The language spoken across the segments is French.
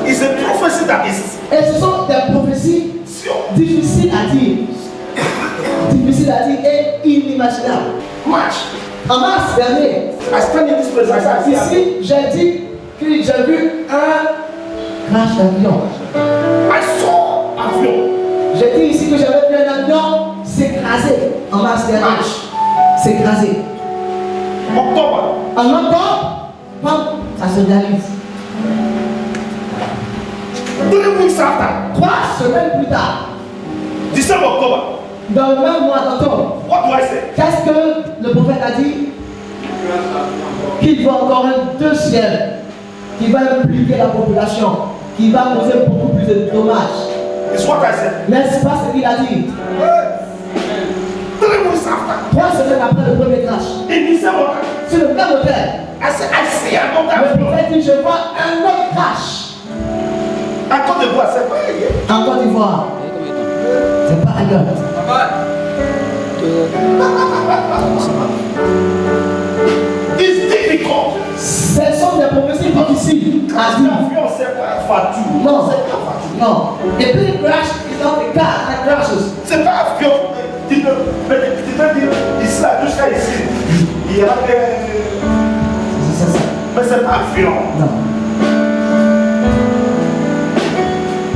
It's a prophecy that is. Et ce sont des prophéties difficiles à dire. Difficiles à dire et inimaginables. March. En mars dernier, I stand in this place. I see. ici, j'ai dit que j'ai vu un crash d'avion. I saw avion. J'ai dit ici que j'avais vu un avion s'écraser en mars dernier. S'écraser. Octobre. En octobre, ça se réalise. 3 weeks after. 3 semaines plus tard, December, October. dans le même mois d'octobre, What do I say? qu'est-ce que le prophète a dit? Qu'il va encore un deuxième qui va impliquer la population, qui va causer beaucoup plus de dommages. It's what I said. N'est-ce pas ce qu'il a dit? 3 weeks after. 3 semaines après le premier crash, In December, sur le même hôtel, I said, I see another le avion. prophète dit, je vois un autre crash I Côte d'Ivoire, c'est pas hier. en Côte d'Ivoire. C'est pas ailleurs. It's difficult. Ce sont des prophéties difficiles à dire. L'avion, c'est pas Fatou. Non, C'est pas Fatou. non. The plane crash is not the car that crashes. C'est pas avion. Tu peux dire ici, là, jusqu'à ici. Il y a des. C'est ça. Mais c'est pas avion. Non.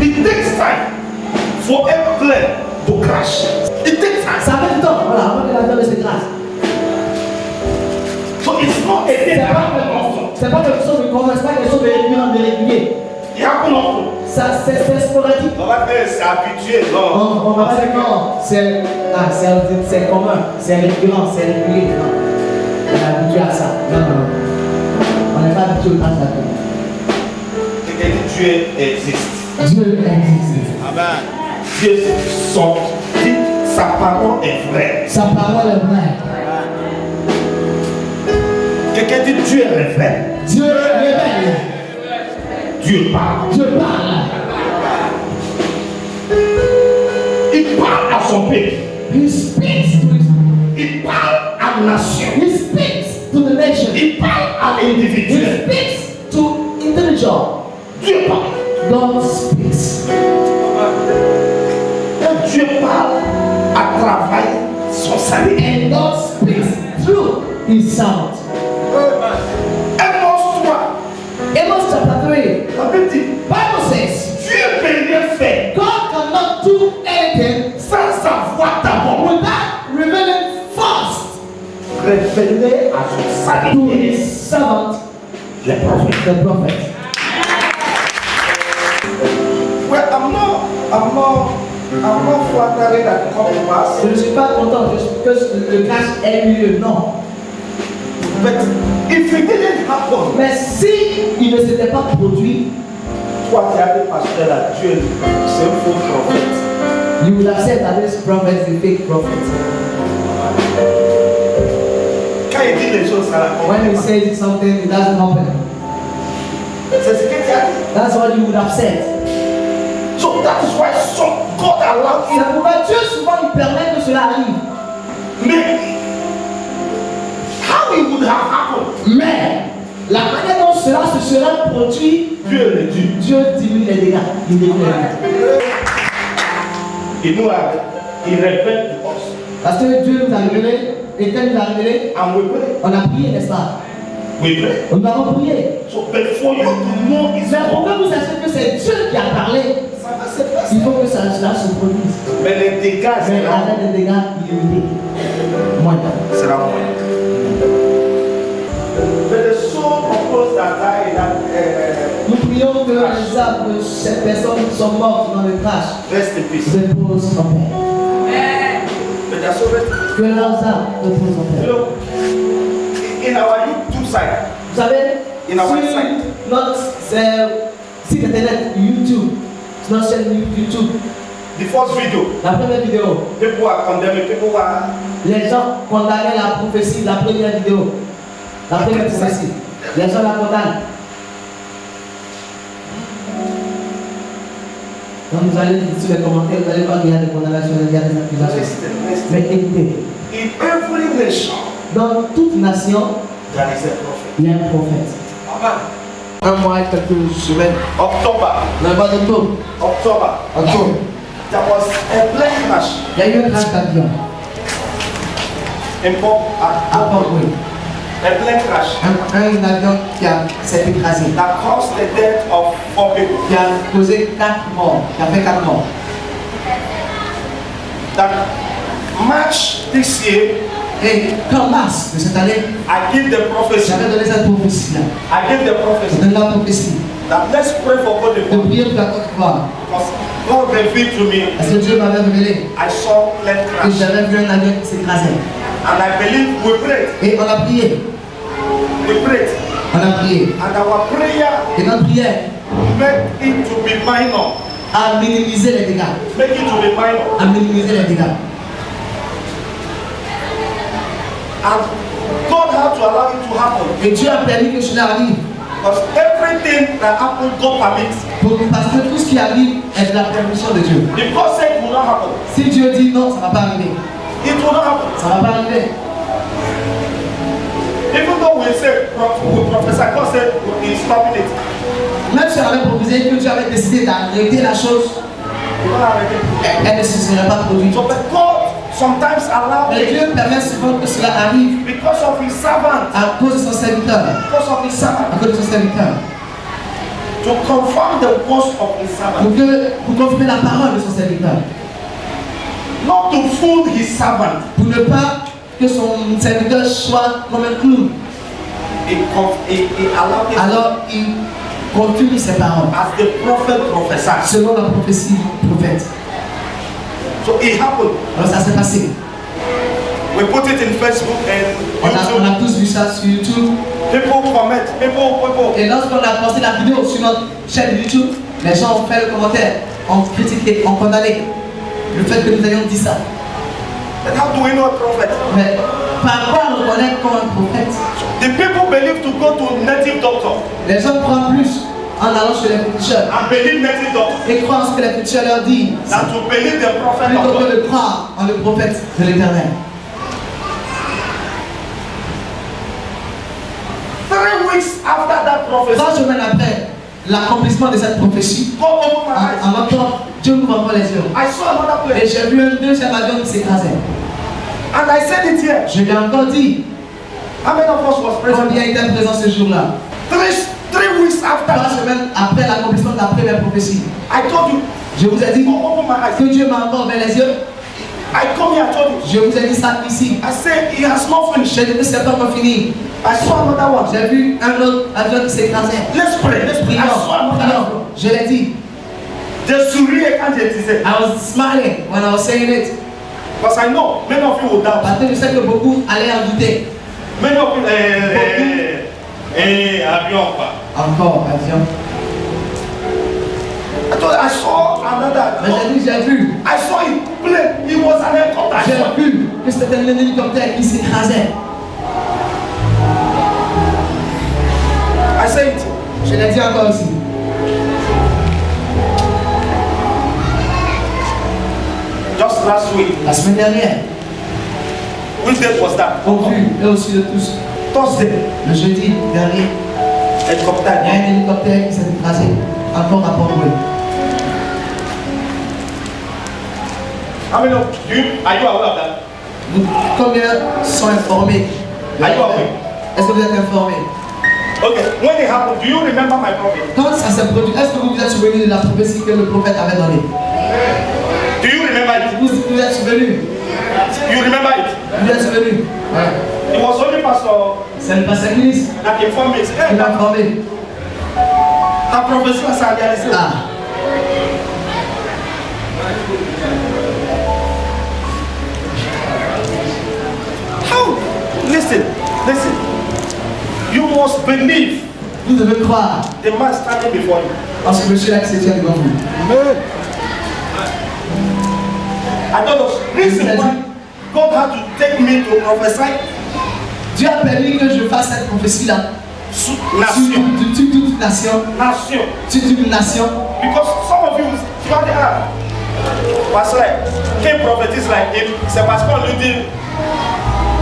It takes time for a plane to crash. It takes time. Ça met du temps, voilà, avant que l'avion ne s'écrase. So it's not a thing that happens often. C'est pas quelque chose de commun, c'est pas quelque chose de régulier. It happens often. Ça, c'est sporadique. On va dire c'est habitué, non. On va pas dire non, c'est commun, c'est récurrent, c'est régulier. Non. On est habitué à ça. Non, non, non. On n'est pas habitué au crash d'avion. Quelqu'un dit Dieu existe. Dieu existe. Amen. Dieu dit sa parole est vraie. Sa parole est vraie. Quelqu'un dit Dieu révèle. Dieu révèle. Dieu parle. Dieu parle. Il parle à son peuple. He speaks to his, Il parle à la nation. he speaks to the nation. Il parle à He l'individu. speaks to individual. Dieu parle. God speaks. Et Dieu parle à travers son salut. And God speaks through his sound. Amos 3. Amos chapter 3. La Bible dit Bible says, Dieu ne peut rien faire God cannot do anything sans savoir d'abord. without revealing first Révéler à son to salut. his servant, Les prophètes. the prophet. Well, I'm not flattering that come to pass. Je ne suis pas content que le crash ait eu lieu, non. But if it didn't happen, Mais si il ne s'était pas produit, toi qui as dit pasteur là, Dieu, c'est un faux prophète. you would have said that this prophet is a fake prophet. Quand il dit les choses, ça la When he says something, it doesn't happen. C'est ce que tu as dit. That's what you would have said. So that is why some God allowed C'est it. pourquoi Dieu souvent il permet que cela arrive. Mais how it would have happened? Mais la manière dont cela se sera produit, Dieu le dit. Dieu diminue les dégâts. Il diminue les dégâts. Il nous a, il répète du poste. Parce que Dieu nous a révélé, et quand il nous a révélé, And we pray. on a prié, n'est-ce pas? We pray. Nous avons prié. So, but for you to know is Mais pour que vous sachiez que c'est Dieu qui a parlé, ça va se passer. il faut que cela se produise. Mais les dégâts, Mais c'est là. avec des dégâts limités. Moyens. C'est là moins. But the soul of those that died that Nous prions que les âmes de ces personnes qui sont mortes dans le crash rest in peace. reposent en paix. But that's already. Que leurs âmes reposent en You paix. know, in our YouTube site, Vous savez, In our sur website. notre site internet YouTube, sur notre chaîne YouTube, the first video, la première vidéo, people are condemning, people are. les gens condamnaient la prophétie de la première vidéo. La première prophétie. Les gens la condamnent. Donc vous allez sur les commentaires, vous allez voir qu'il y a des condamnations, il y a des accusations. Listen. Mais écoutez, In every nation, dans toute nation, there is a prophet. il y a un prophète. Un mois et quelques semaines, October, dans le mois d'octobre, there was a plane crash il y a eu un crash d'avion in à Port-Louis. a plane crash Un avion qui s'est écrasé, that caused the death of 4 people. qui a causé 4 morts, qui a fait 4 morts. That March this year, Et qu'en mars de cette année, I give the prophecy. j'avais donné cette prophétie-là. I give the prophecy Je donne la prophétie that let's pray for God de because prier pour la Côte d'Ivoire. God revealed to me. Parce que Dieu m'avait révélé I saw plane que crash j'avais vu un avion qui s'écrasait. and I believe we prayed. Et on a prié, We prayed on a prié. and our prayer Et notre prière make it to be minor. a minimisé les dégâts. Make it to be minor. A minimisé les dégâts. And God had to allow it to happen Et Dieu a permis que cela arrive. because everything that happened God permits. Parce que tout ce qui arrive est de la permission de Dieu. If God said it will not happen, Si Dieu dit non, ça ne va pas arriver. it will not happen. Ça ne va pas arriver. Even though we say we prophesy, God said He's stopping it. Même si on avait proposé que Dieu avait décidé d'arrêter la chose, He will not arrêter it. elle ne se serait pas produite. So, but God sometimes allows Mais it Dieu permet souvent que cela arrive because of His servant, à cause de son serviteur. because of His servant, À cause de son serviteur. to confirm the words of His servant, Pour confirmer la parole de son serviteur. not to fool His servant. Pour ne pas que son serviteur soit comme un clown. He allowed it Alors il continue ses paroles. as the prophet prophesied. Selon la prophétie du prophète. So it happened. Alors ça s'est passé. We put it in Facebook and On YouTube. a tous vu ça sur YouTube. People comment, people. Et lorsqu'on a posté la vidéo sur notre chaîne YouTube, les gens ont fait le commentaire, ont critiqué, ont condamné le fait que nous ayons dit ça. And how do we know a prophet? Mais par quoi on reconnaît comme un prophète? The people believe to go to native doctor Les gens croient plus en allant chez les féticheurs and believe native doctor et croient en ce que les féticheurs leur disent than to believe the prophet plutôt of que God. de croire en le prophète de l'Éternel. 3 weeks after that prophecy, 3 semaines après l'accomplissement de cette prophétie, God opened my eyes. en encore, Dieu nous encore les yeux. I saw another Et place. j'ai vu un deuxième avion qui s'écrasait. And I said it here. Je l'ai encore dit, How many of us was present? combien était présent ce jour-là? 3 weeks 3 after, semaines après l'accomplissement de la première prophétie. I told you, Je vous ai dit God opened my eyes. que Dieu m'a encore ouvert les yeux. I come here, I told you. Je vous ai dit ça ici. I said, He has not finished. J'ai dit que c'est pas encore fini. I saw another one. J'ai vu un autre avion qui s'écrasait. Let's pray. I Prions, saw another one. prions. Je l'ai dit. Je souris quand je disais. I was smiling when I was saying it. Because I know many of you will doubt. Parce que je sais que beaucoup allaient en douter. Many of you, avion quoi. Encore avion. I told you, I saw another. Mais j'ai dit, j'ai vu. I saw it plane. It was an helicopter. J'ai vu que c'était un hélicoptère qui s'écrasait. I said it. Je l'ai dit encore aussi. Just last week. La semaine dernière, Which date was that? au vu, et aussi de tous, Thursday. le jeudi dernier, il y Helicopter. a un hélicoptère qui s'est écrasé. Encore à Port-Louis. How many of you are you aware of that? Combien sont informés? Are you aware? Est-ce que vous êtes informés? Okay. When it happened, do you remember my prophet? Quand ça s'est produit, est-ce que vous vous êtes souvenu de la prophétie que le prophète avait donnée? Do you remember it? Vous êtes souvenu? You remember it? Vous êtes souvenu? Ouais. It was only Pastor C'est le pasteur Christ that informed me. qui Hey, m'a informé. ta prophétie va s'en réaliser. Ah, How? Listen. You must believe vous devez croire the man standing before you. en ce monsieur-là qui se tient devant vous. I told us, reason why God had to take me to prophesy Dieu a permis que je fasse cette prophétie-là nation. sur toute nation, Nation. sur toute nation. Because some of you Tu vas dire, ah, pasteur, qui prophétise là, c'est parce qu'on lui dit.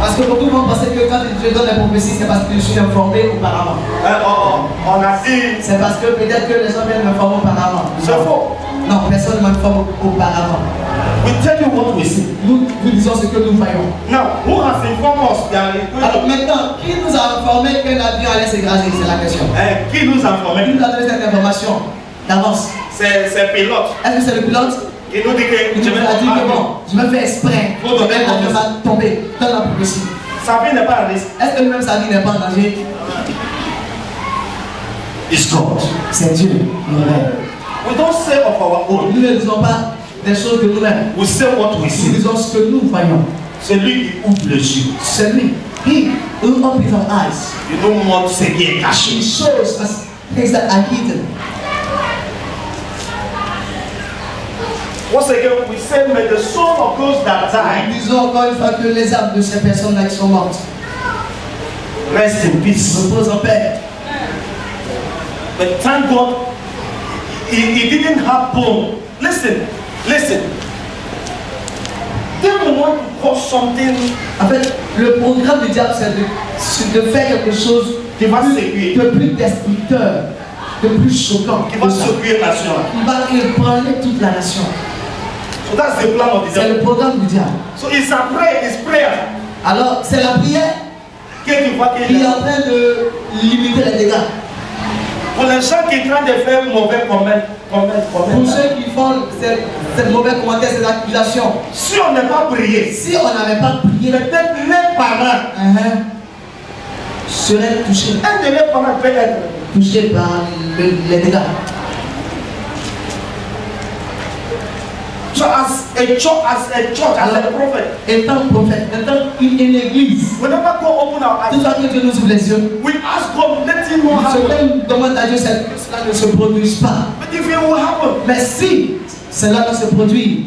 Parce que beaucoup vont penser que quand Dieu donne les prophéties, c'est parce que je suis informé auparavant. On a dit. C'est parce que peut-être que les gens viennent me former auparavant. C'est faux. Non, personne ne m'informe auparavant. We tell you what we see. Nous disons ce que nous voyons. Now, who has informed us? Alors maintenant, qui nous a informé que l'avion allait s'écraser? C'est la question. Qui nous a Qui informé? nous a donné cette information d'avance? C'est pilote. Est-ce que c'est le pilote? Il nous dit que Il nous a dit que bon, je me fais exprès. Faut donner L'avion va tomber dans la prophétie. Sa vie n'est pas à risque. Est-ce que lui-même sa vie n'est pas en danger? It's God. C'est Dieu. We don't say of our own. Nous ne disons pas des choses de nous-mêmes. We say what we Nous see. disons ce que nous voyons. C'est lui qui ouvre les yeux. C'est lui. He who opens our eyes. Il nous montre ce qui est caché. He shows us things that are hidden. Once again, we say, may the soul of those that Nous die disons encore une fois que les âmes de ces personnes-là qui sont mortes rest in peace. reposent en paix. But thank God, he didn't have bone. Listen. Devil want to cause something En fait, le programme du diable, c'est de faire quelque chose qui va séduire, de plus destructeur, de plus choquant, qui va séduire la nation. qui va ébranler toute la nation. So that's the plan of the C'est devil. le programme du diable. So it's a prayer, it's prayer. Alors, c'est la prière Que tu vois qui qu'il est en train de limiter les dégâts. pour les gens qui sont en train de faire mauvais Pour ceux qui font cette mauvaise commentaire, cette accusation, si on n'a pas prié, si on n'avait pas prié, peut-être les parents, seraient touchés, un de leurs parents peut être. touchés par les dégâts. So as a church, as a prophet, Étant prophète, étant une église, whenever God open our tout eyes, ça que Dieu nous ouvre les yeux, we ask God, let him know ce happen. que nous demande à Dieu, c'est que cela ne se produise pas. But if it will happen, Mais si cela doit se produire,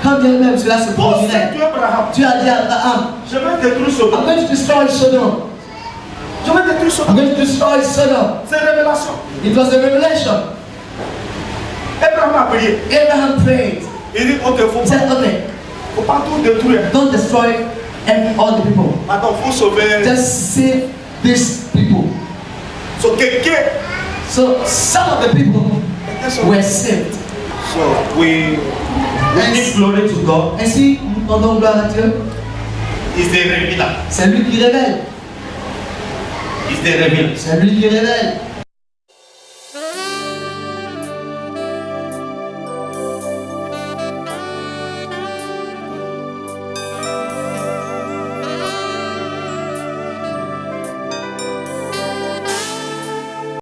quand bien même cela se God said produirait, to Abraham, tu as dit à Abraham, je vais détruire Sodome. I'm going to destroy Sodom. Je vais détruire I'm Sodome. going to destroy Sodom. C'est une révélation. It was a revelation. Abraham a prié. Abraham prayed. Il dit, ok, He said, okay, faut pas tout détruire. don't destroy all the people. Attends, faut sauver. Just save these people. So quelqu'un. So some of the people were saved. So we give glory to God. Ainsi, nous rendons gloire à Dieu. He's the revealer. C'est lui qui révèle. He's the revealer. C'est lui qui révèle.